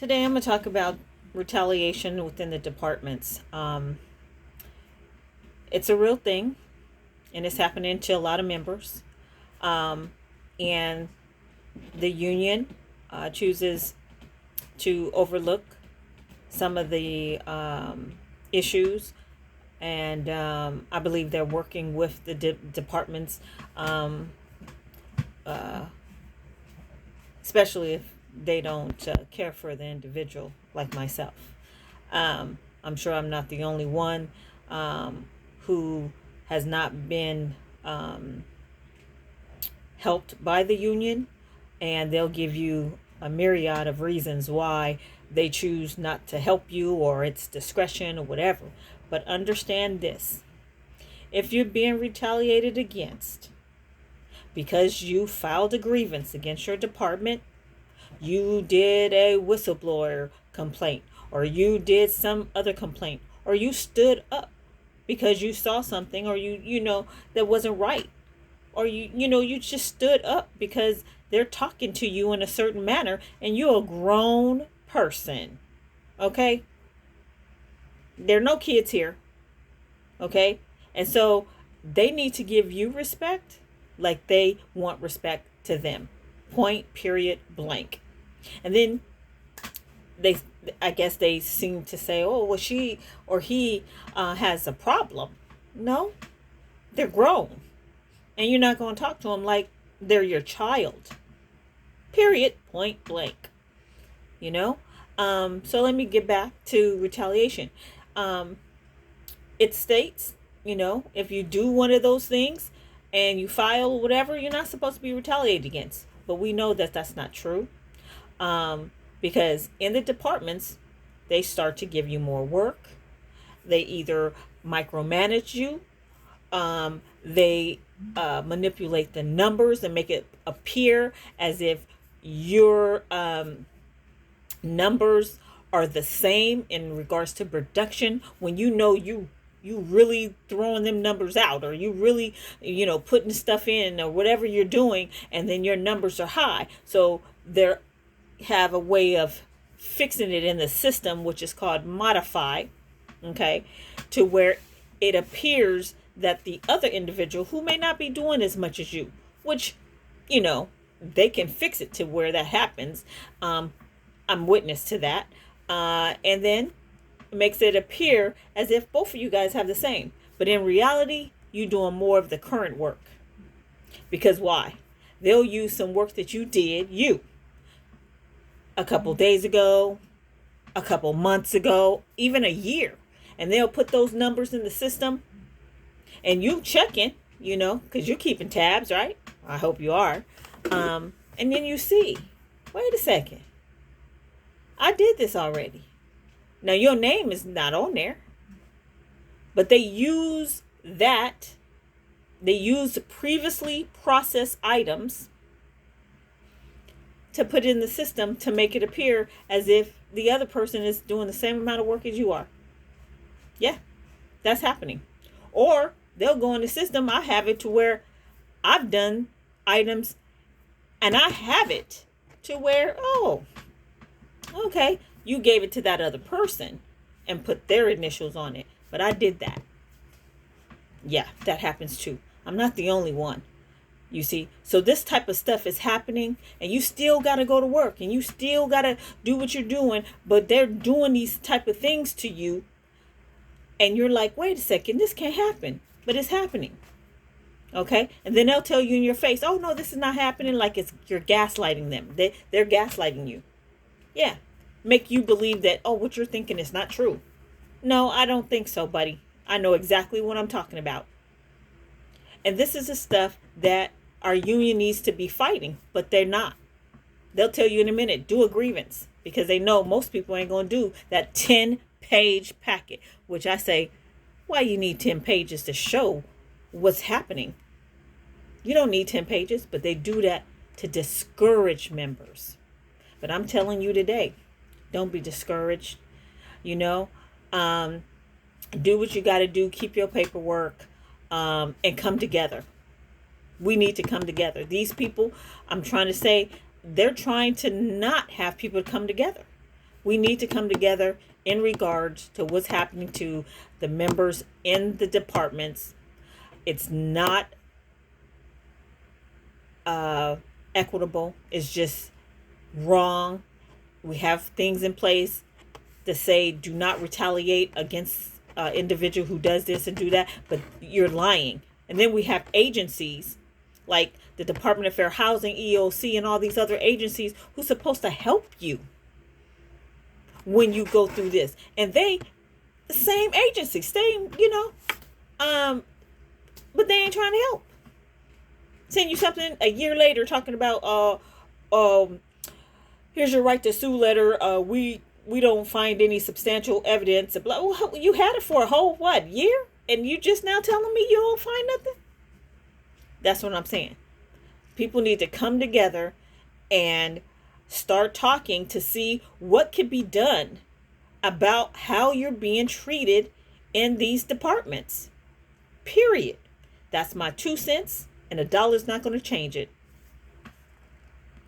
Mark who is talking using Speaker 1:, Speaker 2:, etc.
Speaker 1: Today I'm going to talk about retaliation within the departments. It's a real thing, and it's happening to a lot of members. Um, and the union chooses to overlook some of the issues, and I believe they're working with the departments, um, uh, especially if they don't care for the individual like myself. I'm sure I'm not the only one who has not been helped by the union, and they'll give you a myriad of reasons why they choose not to help you, or it's discretion or whatever. But understand this: if you're being retaliated against because you filed a grievance against your department, you did a whistleblower complaint, or you did some other complaint, or you stood up because you saw something, or you that wasn't right, or you just stood up because they're talking to you in a certain manner, and you're a grown person. Okay, there are no kids here. Okay, and so they need to give you respect like they want respect to them. Point, period, blank. And then they, I guess they seem to say, oh, well, she or he has a problem. No, they're grown, and you're not going to talk to them like they're your child. Period, point blank. You know. So let me get back to retaliation. It states, if you do one of those things and you file whatever, you're not supposed to be retaliated against. But we know that that's not true. Because in the departments, they start to give you more work. They either micromanage you. They manipulate the numbers and make it appear as if your numbers are the same in regards to production, when you really throwing them numbers out, or you really putting stuff in, or whatever you're doing, and then your numbers are high. So they have a way of fixing it in the system, which is called modify, okay, to where it appears that the other individual who may not be doing as much as you, which they can fix it to where that happens. I'm witness to that. And then makes it appear as if both of you guys have the same. But in reality, you're doing more of the current work. Because why? They'll use some work that you did, a couple days ago, a couple months ago, even a year. And they'll put those numbers in the system. And you checking, because you're keeping tabs, right? I hope you are. And then you see, wait a second, I did this already. Now your name is not on there, but they use that. They use previously processed items to put in the system to make it appear as if the other person is doing the same amount of work as you are. Yeah, that's happening. Or they'll go in the system. I have it to where I've done items, and I have it to where, oh, okay, you gave it to that other person and put their initials on it, but I did that. Yeah, that happens too. I'm not the only one. You see, so this type of stuff is happening, and you still got to go to work, and you still got to do what you're doing, but they're doing these type of things to you, and you're like, wait a second, this can't happen, but it's happening. Okay, and then they'll tell you in your face, oh no, this is not happening, like you're gaslighting them. They're gaslighting you. Yeah, make you believe that, oh, what you're thinking is not true. No, I don't think so, buddy. I know exactly what I'm talking about. And this is the stuff that our union needs to be fighting, but they're not. They'll tell you in a minute, do a grievance, because they know most people ain't going to do that 10-page packet, which I say, why you need 10 pages to show what's happening? You don't need 10 pages, but they do that to discourage members. But I'm telling you today, don't be discouraged. Do what you got to do. Keep your paperwork, and come together. We need to come together. These people, I'm trying to say, they're trying to not have people come together. We need to come together in regards to what's happening to the members in the departments. It's not equitable. It's just wrong. We have things in place to say do not retaliate against individual who does this and do that, but you're lying. And then we have agencies like the Department of Fair Housing, EOC, and all these other agencies who's supposed to help you when you go through this. And they, the same agency, same, but they ain't trying to help. Send you something a year later talking about, here's your right to sue letter. We don't find any substantial evidence. Blah. Well, you had it for a whole, year? And you just now telling me you don't find nothing? That's what I'm saying. People need to come together and start talking to see what can be done about how you're being treated in these departments. Period. That's my 2 cents, and $1 is not going to change it.